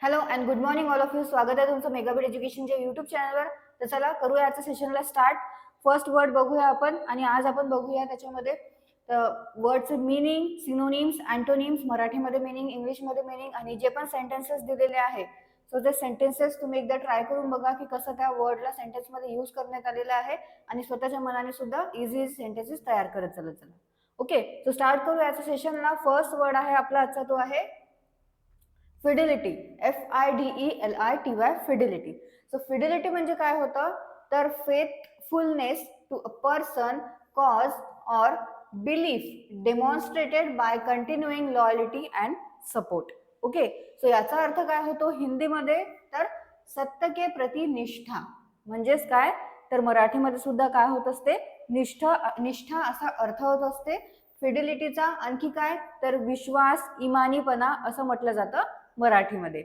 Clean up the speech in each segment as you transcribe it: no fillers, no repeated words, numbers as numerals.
Hello and good morning all of you. स्वागत आहे तुमचं मेगाबीट एज्युकेशनच्या युट्यूब चॅनलवर. तर चला करूया आजच्या सेशनला स्टार्ट. फर्स्ट वर्ड बघूया आपण आणि आज आपण बघूया त्याच्यामध्ये वर्डचे मीनिंग, सिनोनिम्स, अँटोनिम्स, मराठीमध्ये मीनिंग, इंग्लिशमध्ये मीनिंग आणि जे पण सेंटेन्सेस दिलेले आहे सो ते सेंटेन्सेस तुम्ही एकदा ट्राय करून बघा की कसं त्या वर्डला सेंटेन्समध्ये यूज करण्यात आलेलं आहे आणि स्वतःच्या मनाने सुद्धा इझी सेंटेन्सेस तयार करत चला. ओके, सो स्टार्ट करूया आजच्या सेशनला. फर्स्ट वर्ड आहे आपला आजचा तो आहे fidelity. FIDELITY, fidelity. So fidelity म्हणजे काय होतं तर faithfulness to a person, cause or belief demonstrated by continuing loyalty and support. Okay, so याचा अर्थ काय होतो हिंदीमध्ये तर सत्य के प्रति निष्ठा. म्हणजेच काय तर मराठीमध्ये सुद्धा काय होत असते निष्ठा असा अर्थ होत असते फिडिलिटीचा. आणखी काय तर विश्वास, इमानीपणा असं म्हटलं जातं मराठीमध्ये.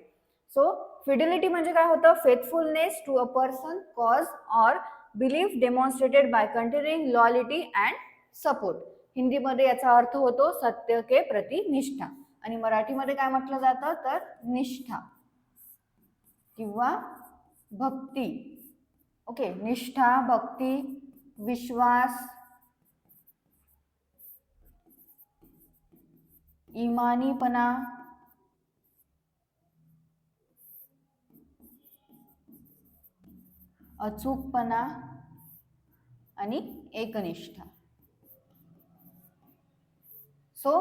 सो फिडिलिटी म्हणजे काय होतं faithfulness to a person, cause or belief demonstrated by continuing loyalty and support. हिंदीमध्ये याचा अर्थ होतो सत्य के प्रति निष्ठा आणि मराठीमध्ये काय म्हटलं जातं तर निष्ठा किंवा भक्ती. ओके, निष्ठा, भक्ती, विश्वास, इमानीपणा, अचूकपणा आणि एकनिष्ठा. सो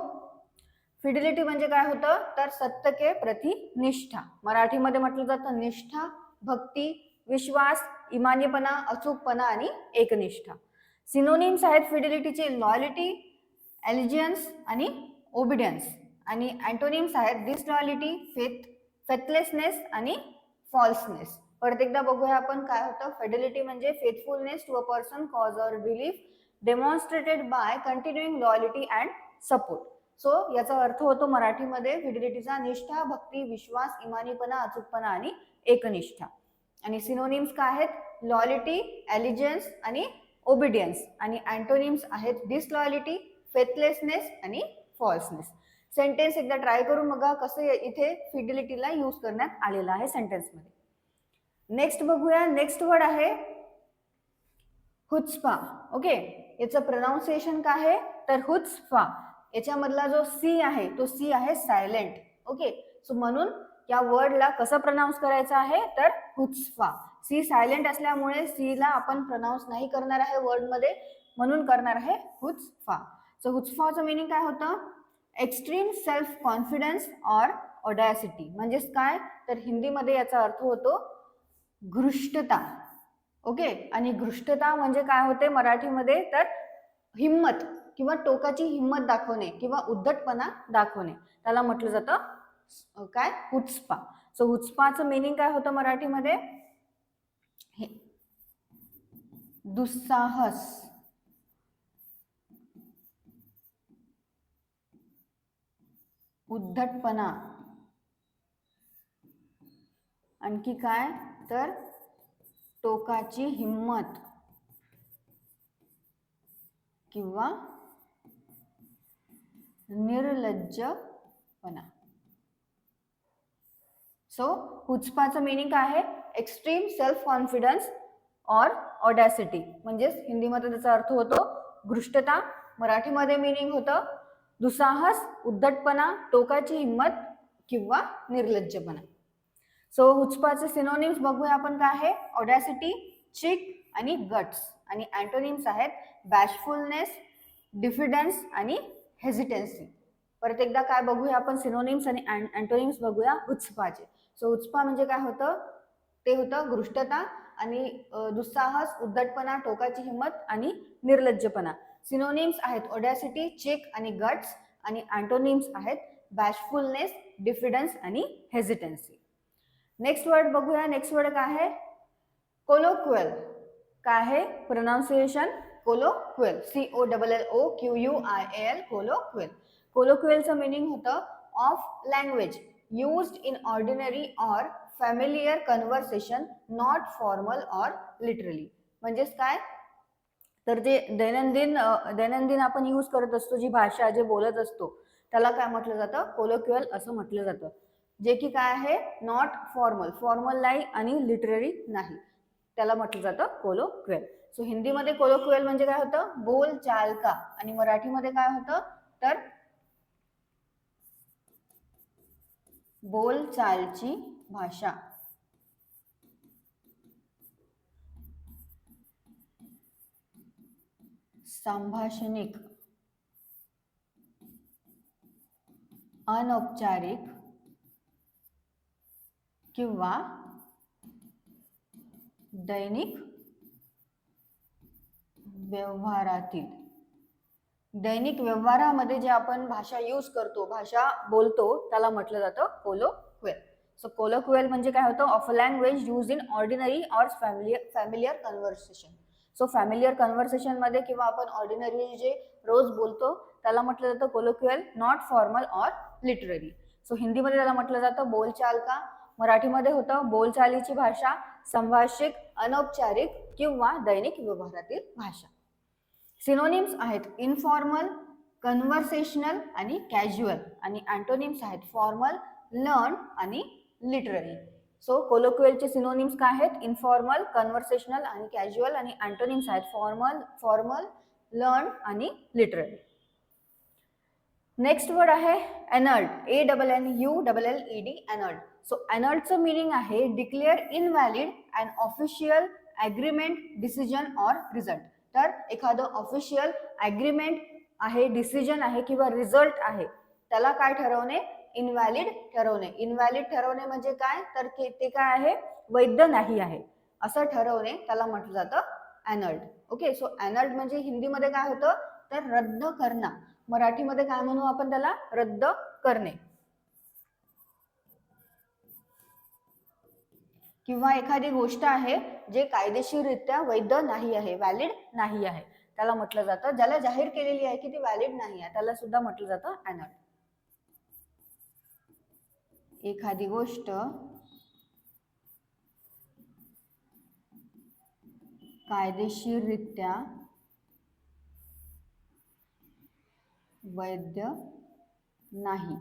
फिडिलिटी म्हणजे काय होतं तर सत्य के प्रति निष्ठा. मराठीमध्ये म्हटलं जातं निष्ठा, भक्ती, विश्वास, इमानीपणा, अचूकपणा आणि एकनिष्ठा. सिनोनिम्स आहेत फिडिलिटीचे लॉयल्टी, एलिजियन्स आणि ओबिडियन्स. आणि अँटोनिम्स आहेत डिसलॉयल्टी, फेथलेसनेस आणि फॉल्सनेस. परत एकदा बघूया आपण काय होतं. फिडिलिटी म्हणजे faithfulness to a person, cause or belief demonstrated by continuing loyalty and support. So याचा अर्थ होतो मराठीमध्ये फिडिलिटीचा निष्ठा, भक्ती, विश्वास, इमानीपणा, अचूकपणा आणि एकनिष्ठा. आणि सिनोनिम्स काय आहेत लॉयल्टी, एलिजन्स आणि ओबिडियन्स. आणि अँटोनिम्स आहेत डिसलॉयल्टी, फेथलेसनेस आणि फॉल्सनेस. सेंटेन्स एकदा ट्राय करून बघा कसं इथे फिडिलिटीला यूज करण्यात आलेला आहे सेंटेन्समध्ये. नेक्स्ट बघूया. नेक्स्ट वर्ड आहे हुत्स्फा. ओके, याचं प्रोनाउन्सिएशन काय आहे तर हुत्स्फा. याच्यामधला जो सी आहे तो सी आहे सायलेंट. ओके, सो म्हणून या वर्डला कसं प्रोनाउन्स करायचं आहे तर हुत्स्फा. सी सायलेंट असल्यामुळे सी ला आपण प्रोनाउन्स नाही करणार आहे वर्डमध्ये, म्हणून करणार आहे हुत्स्फा. सो हुत्स्फाचं मीनिंग काय होतं एक्स्ट्रीम सेल्फ कॉन्फिडन्स और ऑडॅसिटी. म्हणजेच काय तर हिंदीमध्ये याचा अर्थ होतो घृष्टता. ओके, आणि घृष्टता म्हणजे काय होते मराठीमध्ये तर हिम्मत किंवा टोकाची हिम्मत दाखवणे किंवा उद्धटपणा दाखवणे, त्याला म्हटलं जातं काय हुत्स्फा. सो हुत्स्फाचं मीनिंग काय होतं मराठीमध्ये दुस्साहस, उद्धटपणा, आणखी काय तर टोकाची हिम्मत किंवा निर्लज्जपणा. सो हुत्स्फाचं मीनिंग काय आहे एक्स्ट्रीम सेल्फ कॉन्फिडन्स और ऑडॅसिटी. म्हणजेच हिंदीमध्ये त्याचा अर्थ होतो घृष्टता, मराठीमध्ये मीनिंग होतं दुस्साहस, उद्धटपणा, टोकाची हिम्मत किंवा निर्लज्जपणा. सो हुत्स्फाचे सिनोनिम्स बघूया आपण काय आहे ऑडॅसिटी, चिक आणि गट्स. आणि अँटोनिम्स आहेत बॅशफुलनेस, डिफिडन्स आणि हेजिटेन्सी. परत एकदा काय बघूया आपण सिनोनिम्स आणि अँटोनिम्स बघूया हुत्स्फाचे. सो हुत्स्फा म्हणजे काय होतं ते होतं घृष्टता आणि दुस्साहस, उद्धटपणा, टोकाची हिंमत आणि निर्लज्जपणा. सिनोनिम्स आहेत ऑडॅसिटी, चिक आणि गट्स. आणि अँटोनिम्स आहेत बॅशफुलनेस, डिफिडन्स आणि हेजिटेन्सी. नेक्स्ट वर्ड बघूया. नेक्स्ट वर्ड काय आहे कोलोक्युअल. काय आहे प्रोनाउन्सिएशन कोलोक्युअल, COLLOQUIAL, कोलोक्युअल. कोलोक्युअलचं मीनिंग होतं of language used in ordinary or familiar conversation, not formal or literally. म्हणजेच काय तर जे दैनंदिन आपण यूज करत असतो जी भाषा जे बोलत असतो त्याला काय म्हटलं जातं कोलोक्युअल असं म्हटलं जातं. जे की काय आहे, नॉट फॉर्मल, फॉर्मल नाही आणि लिटररी नाही, त्याला म्हटलं जातं कोलोक्वियल. सो हिंदीमध्ये कोलोक्वियल म्हणजे काय होतं, बोल चाल का, आणि मराठीमध्ये काय होतं तर बोल चालची भाषा. संभाषणिक, अनौपचारिक किंवा दैनिक व्यवहारातील, दैनिक व्यवहारामध्ये जे आपण भाषा यूज करतो, भाषा बोलतो, त्याला म्हटलं जातं कोलोक्वियल. सो कोलोक्वियल म्हणजे काय होतं, of a language use in ordinary or familiar conversation. So familiar conversation मध्ये किंवा आपण ऑर्डिनरी जे रोज बोलतो त्याला म्हटलं जातं colloquial, not formal or literary. So हिंदीमध्ये त्याला म्हटलं जातं बोलचाल का, मराठीमध्ये होतं बोलचालीची भाषा, संभाषिक, अनौपचारिक किंवा दैनिक व्यवहारातील भाषा. सिनोनिम्स आहेत इनफॉर्मल, कन्व्हर्सेशनल आणि कॅज्युअल, आणि अँटोनिम्स आहेत फॉर्मल, लर्न आणि लिटररी. सो कोलोक्वियलचे सिनोनिम्स काय आहेत, इनफॉर्मल, कन्व्हर्सेशनल आणि कॅज्युअल, आणि अँटोनिम्स आहेत फॉर्मल, लर्न आणि लिटररी. नेक्स्ट वर्ड आहे एनल्ड, ANNULLED, एनल्ड. सो एनल्डचं मिनिंग आहे declare invalid and official agreement, decision or result. तर एखादं ऑफिशियल ॲग्रीमेंट आहे, डिसिजन आहे किंवा रिझल्ट आहे, त्याला काय ठरवणे, इनव्हॅलिड ठरवणे. इनव्हॅलिड ठरवणे म्हणजे काय तर ते काय आहे, वैध नाही आहे असं ठरवणे, त्याला म्हटलं जातं एनल्ड. ओके, सो एनल्ड म्हणजे हिंदीमध्ये काय होतं तर रद्द करणं, मराठीमध्ये काय म्हणू आपण त्याला, रद्द करणे. किंवा एखादी गोष्ट आहे जे कायदेशीररित्या वैध नाही आहे, व्हॅलिड नाही आहे, त्याला म्हटलं जातं, ज्याला जाहीर केलेली आहे की ती व्हॅलिड नाही आहे त्याला सुद्धा म्हटलं जातं एनल्ड. एखादी गोष्ट कायदेशीररित्या वैध नाही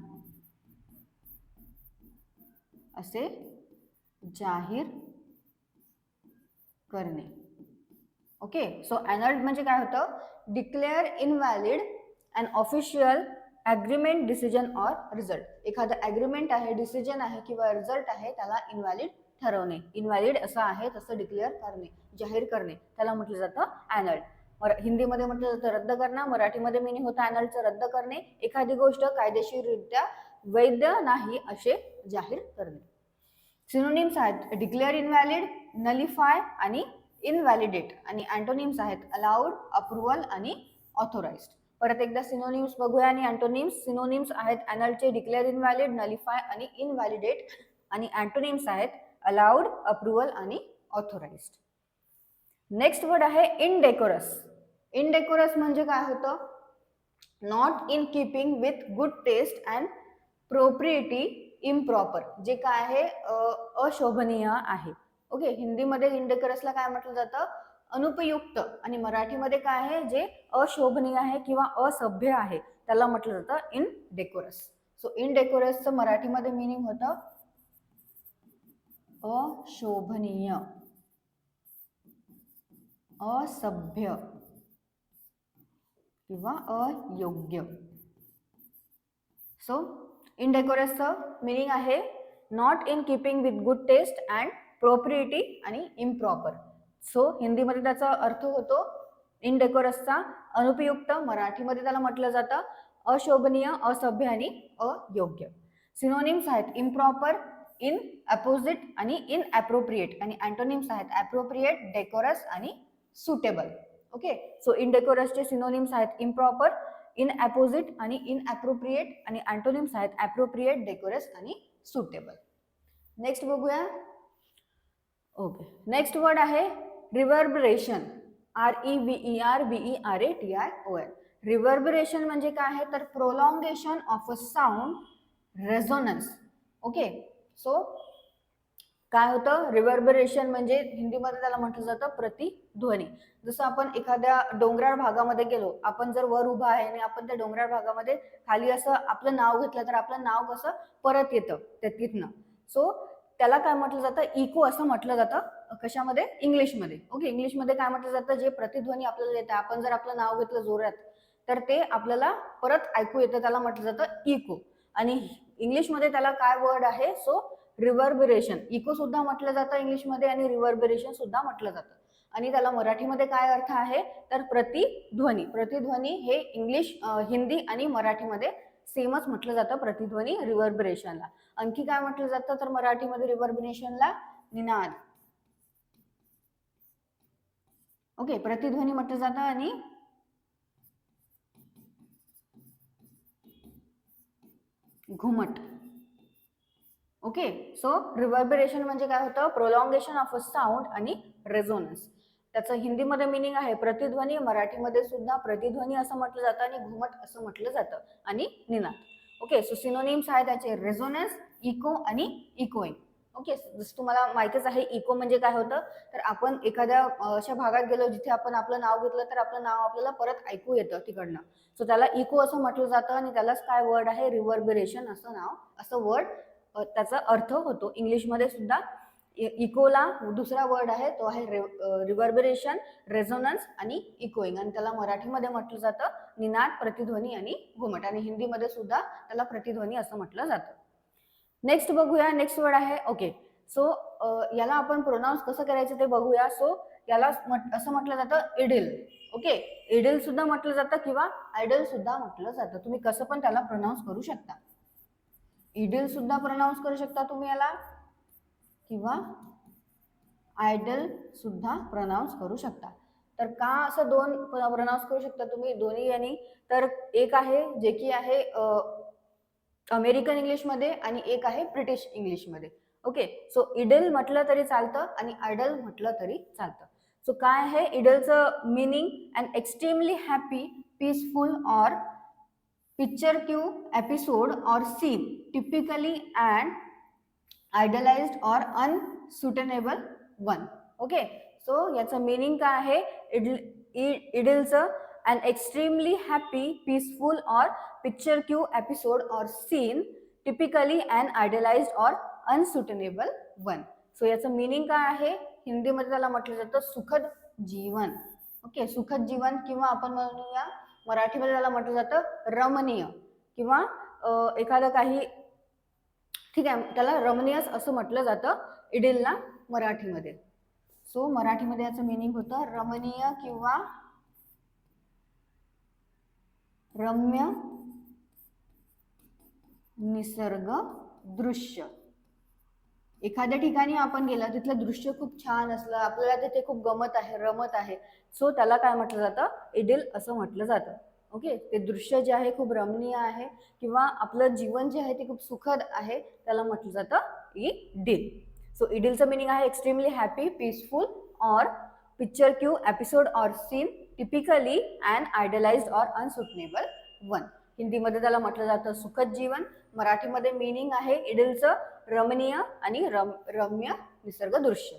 असे जाहीर करणे. ओके, सो एनल्ड म्हणजे काय होतं, declare invalid and official agreement, decision or result. एखादं ॲग्रीमेंट आहे, डिसिजन आहे किंवा रिझल्ट आहे त्याला इनव्हॅलिड ठरवणे, इनव्हॅलिड असं आहे तसं डिक्लेअर करणे, जाहीर करणे, त्याला म्हटलं जातं एनल्ड. हिंदीमध्ये म्हटलं जातं रद्द करणं, मराठीमध्ये मिनिंग होतं एनल्डचं रद्द करणे, एखादी गोष्ट कायदेशीररित्या वैध नाही असे जाहीर करणे. सिनोनिम्स आहेत डिक्लेअर इनव्हॅलिड, नलिफाय आणि इनव्हॅलिडेट, आणि अँटोनिम्स आहेत अलाउड, अप्रुव्हल आणि ऑथोराइज्ड. परत एकदा सिनोनिम्स बघूया आणि अँटोनिम्स. सिनोनिम्स आहेत एनल्डचे डिक्लेअर इनव्हॅलिड, नलिफाय आणि इनव्हॅलिडेट, आणि अँटोनिम्स आहेत अलाउड, अप्रुव्हल आणि ऑथोराइज्ड. नेक्स्ट वर्ड आहे इनडेकोरस. इनडेकोरस म्हणजे काय होतं, not in keeping with good taste and propriety, improper, जे काय आहे अशोभनीय आहे. ओके, हिंदीमध्ये इनडेकोरसला काय म्हटलं जातं, अनुपयुक्त, आणि मराठीमध्ये काय आहे, जे अशोभनीय आहे किंवा असभ्य आहे त्याला म्हटलं जातं इनडेकोरस. सो इनडेकोरसचं मराठीमध्ये मिनिंग होतं अशोभनीय, असभ्य किंवा अयोग्य. सो इनडेकोरसचं मिनिंग आहे not in keeping with good taste and propriety आणि इम्प्रॉपर. सो हिंदीमध्ये त्याचा अर्थ होतो इनडेकोरसचा अनुपयुक्त, मराठीमध्ये त्याला म्हटलं जातं अशोभनीय, असभ्य आणि अयोग्य. सिनोनिम्स आहेत इम्प्रॉपर, इन अपोजिट आणि इन अप्रोप्रिएट, आणि अँटोनिम्स आहेत अप्रोप्रिएट, डेकोरस आणि सुटेबल. ओके, सो इनडेकोरसचे सिनोनिम्स आहेत इम्प्रॉपर, इन अपोजिट आणि इन अप्रोप्रिएट, आणि अँटोनिम्स आहेत अप्रोप्रिएट, डेकोरस आणि सुटेबल. नेक्स्ट बघूया. ओके, नेक्स्ट वर्ड आहे रिव्हर्बरेशन, REVERBERATION. रिव्हर्बरेशन म्हणजे काय आहे तर prolongation of a sound, resonance. Okay, so काय होतं, रिव्हर्बरेशन म्हणजे हिंदीमध्ये त्याला म्हटलं जातं प्रतिध्वनी. जसं आपण एखाद्या डोंगराळ भागामध्ये गेलो, आपण जर वर उभा आहे आणि आपण त्या डोंगराळ भागामध्ये खाली असं आपलं नाव घेतलं तर आपलं नाव कसं परत येतं तिथनं. सो त्याला काय म्हटलं जातं, इको असं म्हटलं जातं. कशामध्ये, इंग्लिशमध्ये. ओके, इंग्लिशमध्ये काय म्हटलं जातं, जे प्रतिध्वनी आपल्याला येतं, आपण जर आपलं नाव घेतलं जोरात तर ते आपल्याला परत ऐकू येतं, त्याला म्हटलं जातं इको. आणि इंग्लिशमध्ये त्याला काय वर्ड आहे, सो रिव्हर्बरेशन. इको सुद्धा म्हटलं जातं इंग्लिशमध्ये आणि रिव्हर्बरेशन सुद्धा म्हटलं जातं. आणि त्याला मराठीमध्ये काय अर्थ आहे तर प्रतिध्वनी. प्रतिध्वनी हे इंग्लिश, हिंदी आणि मराठीमध्ये सेमच म्हटलं जातं प्रतिध्वनी रिव्हर्बरेशनला. आणखी काय म्हटलं जातं तर मराठीमध्ये रिव्हर्बरेशनला निनाद. ओके, प्रतिध्वनी म्हटलं जातं आणि घुमट. ओके, सो रिव्हर्बरेशन म्हणजे काय होतं, प्रोलॉंगेशन ऑफ अ साऊंड आणि रेझोनन्स. त्याचं हिंदीमध्ये मिनिंग आहे प्रतिध्वनी, मराठीमध्ये सुद्धा प्रतिध्वनी असं म्हटलं जातं आणि घुमट असं म्हटलं जातं आणि निनाद. ओके, सो सिनोनिम्स आहे त्याचे रेझोनन्स, इको आणि इकोइंग. ओके, जसं तुम्हाला माहितीच आहे इको म्हणजे काय होतं, तर आपण एखाद्या अशा भागात गेलो जिथे आपण आपलं नाव घेतलं तर आपलं नाव आपल्याला परत ऐकू येतं तिकडनं. सो त्याला इको असं म्हटलं जातं आणि त्यालाच काय वर्ड आहे, रिव्हर्बरेशन असं नाव, असं वर्ड त्याचा अर्थ होतो. इंग्लिशमध्ये सुद्धा इकोला दुसरा वर्ड आहे, तो आहे रिव्हर्बरेशन, रेझोनन्स आणि इकोइंग. आणि त्याला मराठीमध्ये म्हटलं जातं निनाद, प्रतिध्वनी आणि घुमट. आणि हिंदीमध्ये सुद्धा त्याला प्रतिध्वनी असं म्हटलं जातं. नेक्स्ट बघूया, नेक्स्ट वर्ड आहे ओके. सो याला आपण प्रोनाऊन्स कसं करायचं ते बघूया. सो याला असं म्हटलं जातं इडिल. ओके, इडिल सुद्धा म्हटलं जातं किंवा आयडल सुद्धा म्हटलं जातं. तुम्ही कसं पण त्याला प्रोनाऊन्स करू शकता. इडिल सुद्धा प्रोनाऊन्स करू शकता तुम्ही याला किंवा आयडल सुद्धा प्रोनाऊन्स करू शकता. तर का असं दोन प्रोनाऊन्स करू शकता तुम्ही दोन्ही यांनी, तर एक आहे जे की आहे अमेरिकन इंग्लिशमध्ये आणि एक आहे ब्रिटिश इंग्लिशमध्ये. ओके, सो इडल म्हटलं तरी चालतं आणि आयडल म्हटलं तरी चालतं. सो काय आहे इडलचं meaning, and extremely happy, peaceful or picture episode or scene, typically an idolized or unsuitable one. Okay, so याचं मीनिंग काय आहे, इडलचं an extremely happy, peaceful or picture episode or scene, typically an idolized or unsuitable one. So याचं meaning काय आहे, हिंदीमध्ये त्याला म्हटलं जातं सुखद जीवन. ओके, सुखद जीवन किंवा आपण म्हणूया मराठीमध्ये त्याला म्हटलं जातं रमणीय किंवा एखादं काही, ठीक आहे, त्याला रमणीय असं म्हटलं जातं इडिलला मराठीमध्ये. सो मराठीमध्ये याचं मीनिंग होतं रमणीय किंवा रम्य निसर्ग दृश्य. एखाद्या ठिकाणी आपण गेला, तिथलं दृश्य खूप छान असलं, आपल्याला तिथे खूप गमत आहे, रमत आहे, सो त्याला काय म्हटलं जातं, इडिल असं म्हटलं जातं. ओके, ते दृश्य जे आहे खूप रमणीय आहे किंवा आपलं जीवन जे आहे ते खूप सुखद आहे, त्याला म्हटलं जातं इडिल. सो इडिलचं मिनिंग आहे extremely happy, peaceful or picture episode or scene, typically and idealized or unsuitable one. हिंदीमध्ये त्याला म्हटलं जातं सुखद जीवन, मराठीमध्ये मिनिंग आहे इडिलचं रमणीय आणि रम्य निसर्ग दृश्य.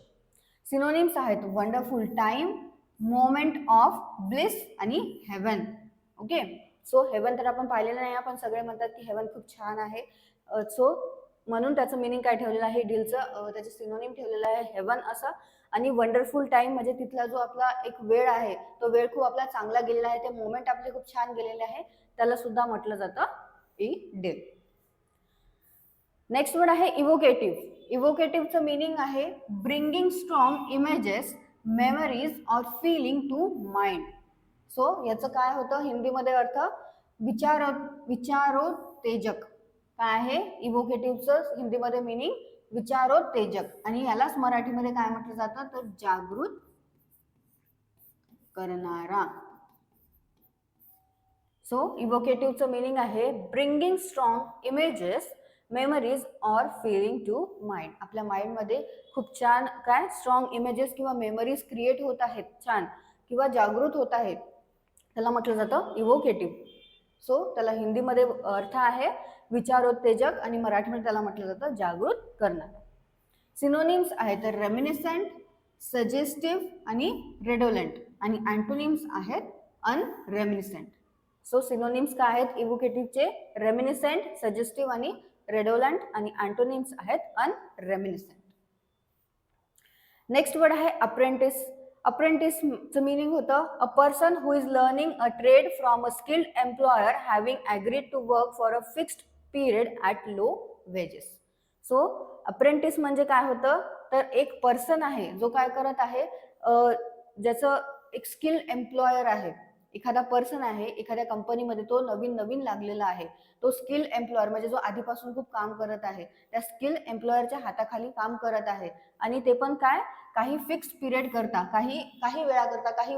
सिनोनिम्स आहेत wonderful time, moment of bliss आणि हेवन. ओके, सो हेवन तर आपण पाहिलेलं नाही, आपण सगळे म्हणतात की हेवन खूप छान आहे, सो म्हणून त्याचं मिनिंग काय ठेवलेलं आहे इडिलचं, त्याचे सिनोनिम ठेवलेलं आहे हेवन असं. आणि वंडरफुल टाइम म्हणजे तिथला जो आपला एक वेळ आहे, तो वेळ खूप आपला चांगला गेलेला आहे, ते मोमेंट आपले खूप छान गेलेले आहे, त्याला सुद्धा म्हटलं जातं इडिल. नेक्स्ट वर्ड आहे इव्होकेटिव्ह. इव्होकेटिव्हचं मिनिंग आहे bringing strong images, memories or feeling to mind. So याचं काय होतं हिंदीमध्ये अर्थ, विचारोत्तेजक. काय आहे इव्होकेटिव्हचं हिंदीमध्ये मिनिंग विचारोत्तेजक, आणि यालाच मराठीमध्ये काय म्हटलं जातं तर जागृत करणारा. सो इव्होकेटिव्हचं मिनिंग आहे bringing strong images, memories or feeling to mind. आपल्या माइंडमध्ये खूप छान काय स्ट्रॉंग इमेजेस किंवा मेमरीज क्रिएट होत आहेत छान किंवा जागृत होत आहेत, त्याला म्हटलं जातं इव्होकेटिव्ह. सो त्याला हिंदीमध्ये अर्थ आहे विचारोत्तेजक आणि मराठीमध्ये त्याला म्हटलं जातं जागृत करणारा. सिनोनिम्स आहेत तर रेमिनिसंट, सजेस्टिव्ह आणि रेडोलंट, आणि अँटोनिम्स आहेत अनरेमिनिसंट. सो सिनोनिम्स काय आहेत इव्होकेटिव्हचे? रेमिनिसंट, सजेस्टिव्ह आणि रेडोलंट, आणि अँटोनिम्स आहेत अनरेमिनिसंट. नेक्स्ट वर्ड आहे अप्रेंटिस. अप्रेंटिसचं मीनिंग होतं a person who is learning a trade from a skilled employer having agreed to work for a fixed period at low wages. So apprentice म्हणजे काय होतं तर एक पर्सन आहे जो काय करत आहे, ज्याचं एक स्किल्ड एम्प्लॉयर आहे, एखादा पर्सन आहे एखाद्या कंपनीमध्ये, तो नवीन नवीन लागलेला आहे, तो स्किल्ड एम्प्लॉयर म्हणजे जो आधीपासून खूप काम करत आहे, त्या स्किल्ड एम्प्लॉयरच्या हाताखाली काम करत आहे, आणि ते पण काय काही फिक्स्ड पिरियड करता, काही वेळा करता, काही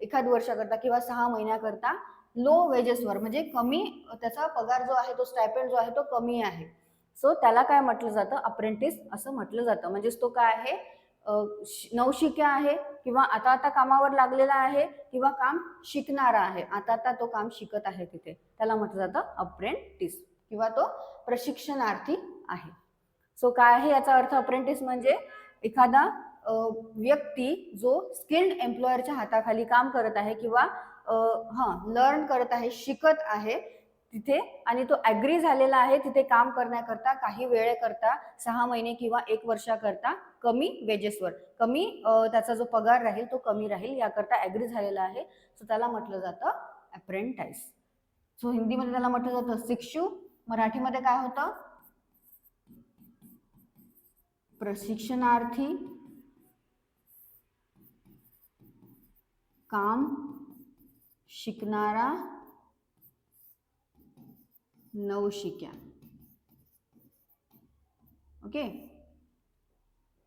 एखाद वर्षाकरता किंवा 6 महिन्याकरता लो वेजेसवर, म्हणजे कमी, त्याचा पगार जो आहे तो स्टायपेंड जो आहे तो कमी आहे. सो त्याला काय म्हटलं जातं अप्रेंटिस असं म्हटलं जातं. म्हणजेच तो काय आहे नवशिक्या आहे, किंवा आता कामावर लागलेला आहे, किंवा काम शिकणारा आहे, आता तो काम शिकत आहे तिथे, त्याला म्हटलं जातं अप्रेंटिस, किंवा तो प्रशिक्षणार्थी आहे. सो काय आहे याचा अर्थ अप्रेंटिस म्हणजे एखादा व्यक्ती जो स्किल्ड एम्प्लॉयरच्या हाताखाली काम करत आहे, किंवा लर्न करत आहे, शिकत आहे तिथे, आणि तो ॲग्री झालेला आहे तिथे काम करण्याकरता, काही वेळेकरता, 6 महिने किंवा 1 वर्षाकरता कमी वेजेसवर, कमी त्याचा जो पगार राहील तो कमी राहील याकरता ॲग्री झालेला आहे. सो त्याला म्हटलं जातं अप्रेंटाइज. सो हिंदीमध्ये त्याला म्हटलं जातं शिक्षू, मराठीमध्ये काय होतं प्रशिक्षणार्थी, काम शिकणारा, नवशिक्या. ओके,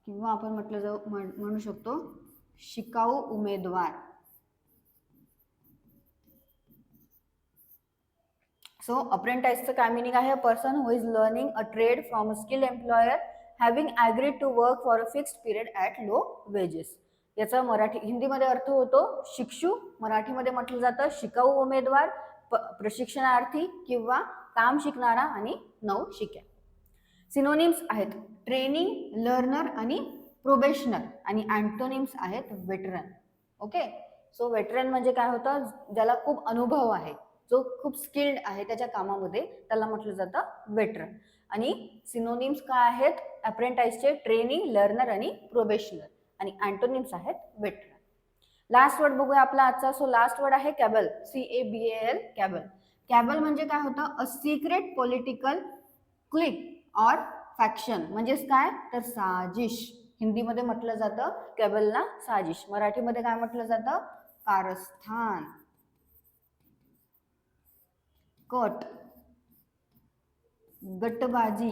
किंवा आपण म्हणू शकतो शिकाऊ उमेदवार. सो अप्रेंटाइजचं काय मिनिंग आहे? A person who is learning a trade from a skilled employer having agreed to work for a fixed period at low wages. याचा हिंदीमध्ये अर्थ होतो शिक्षू, मराठीमध्ये म्हटलं जातं शिकाऊ उमेदवार, प्रशिक्षणार्थी किंवा काम शिकणारा आणि नवशिक्या. सिनोनिम्स आहेत ट्रेनी, लर्नर आणि प्रोबेशनर, आणि अँटोनिम्स आहेत वेटरन. ओके, सो वेटरन म्हणजे काय होतं ज्याला खूप अनुभव आहे, जो खूप स्किल्ड आहे त्याच्या कामामध्ये, त्याला म्हटलं जातं वेटरन. आणि सिनोनिम्स काय आहेत अप्रेंटाइजचे? ट्रेनी, लर्नर आणि प्रोबेशनर, आणि अँटोनिम्स आहेत वेटरन. लास्ट वर्ड बघूया आपला आजचा. सो लास्ट वर्ड आहे कॅबल, CABAL, कॅबल. कॅबल म्हणजे काय होतं? A secret political clique or faction. म्हणजेच काय तर साजिश. हिंदीमध्ये म्हटलं जातं कॅबलला साजिश, मराठीमध्ये काय म्हटलं जातं? कारस्थान, कट, गटबाजी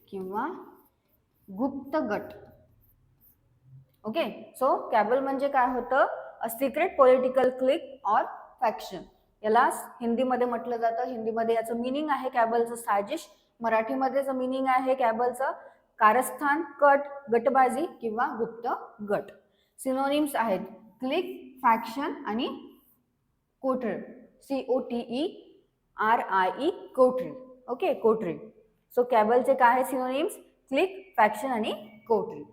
किंवा गुप्त गट. ओके, सो कॅबल म्हणजे काय होतं? A secret political clique or faction. याला हिंदीमध्ये म्हटलं जातं, हिंदीमध्ये याचं मिनिंग आहे कॅबलचं साजिश, मराठीमध्येचं मिनिंग आहे कॅबलचं कारस्थान, कट, गटबाजी किंवा गुप्त गट. सिनोनिम्स आहेत क्लिक, फॅक्शन आणि coterie, COTERIE, coterie. Okay, coterie. So कॅबलचे काय आहे सिनोनिम्स? क्लिक, फॅक्शन आणि कोटरी.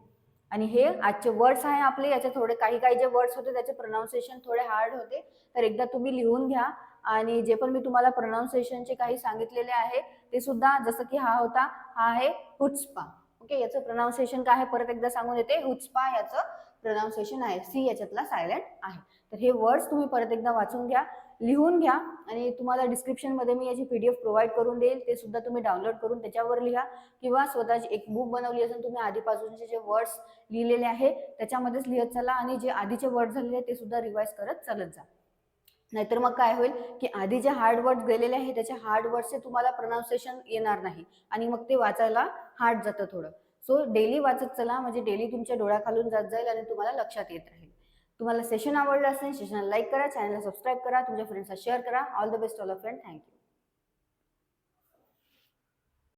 आणि हे आजचे वर्ड्स आहे आपले. याचे थोडे काही जे वर्ड्स होते त्याचे प्रोनाऊन्सिएशन थोडे हार्ड होते, तर एकदा तुम्ही लिहून घ्या. आणि जे पण मी तुम्हाला प्रोनाऊन्सिएशनचे काही सांगितलेले आहे ते सुद्धा, जसं की हा होता, हा आहे हुच्पा. ओके, याचं प्रोनाऊन्सिएशन काय आहे परत एकदा सांगून येते. हुच्पा याचं प्रोनाऊन्सिएशन आहे, C याच्यातला सायलेंट आहे. तर हे वर्ड्स तुम्ही परत एकदा वाचून घ्या, लिहून घ्या, आणि तुम्हाला डिस्क्रिप्शनमध्ये मी याची PDF प्रोव्हाइड करून देईल, ते सुद्धा तुम्ही डाउनलोड करून त्याच्यावर लिहा, किंवा स्वतःची एक बुक बनवली असेल तुम्ही, आधीपासूनचे जे वर्ड्स लिहिलेले आहे त्याच्यामध्येच लिहत चला, आणि जे आधीचे वर्ड झालेले ते सुद्धा रिवाइज करत चालत जा. नाहीतर मग काय होईल की आधी जे हार्ड वर्ड्स गेलेले आहे त्याच्या हार्ड वर्ड्सचे तुम्हाला प्रोनाऊन्सिएशन येणार नाही, आणि मग ते वाचायला हार्ड जातं थोडं. सो डेली वाचत चला, म्हणजे डेली तुमच्या डोळ्याखालून जात जाईल आणि तुम्हाला लक्षात येत राहील. तुम्हाला सेशन आवडलं असेल, सेशनला लाईक करा, चॅनलला सबस्क्राईब करा, तुमच्या फ्रेंड्सला शेअर करा. All the best all of friend. Thank you.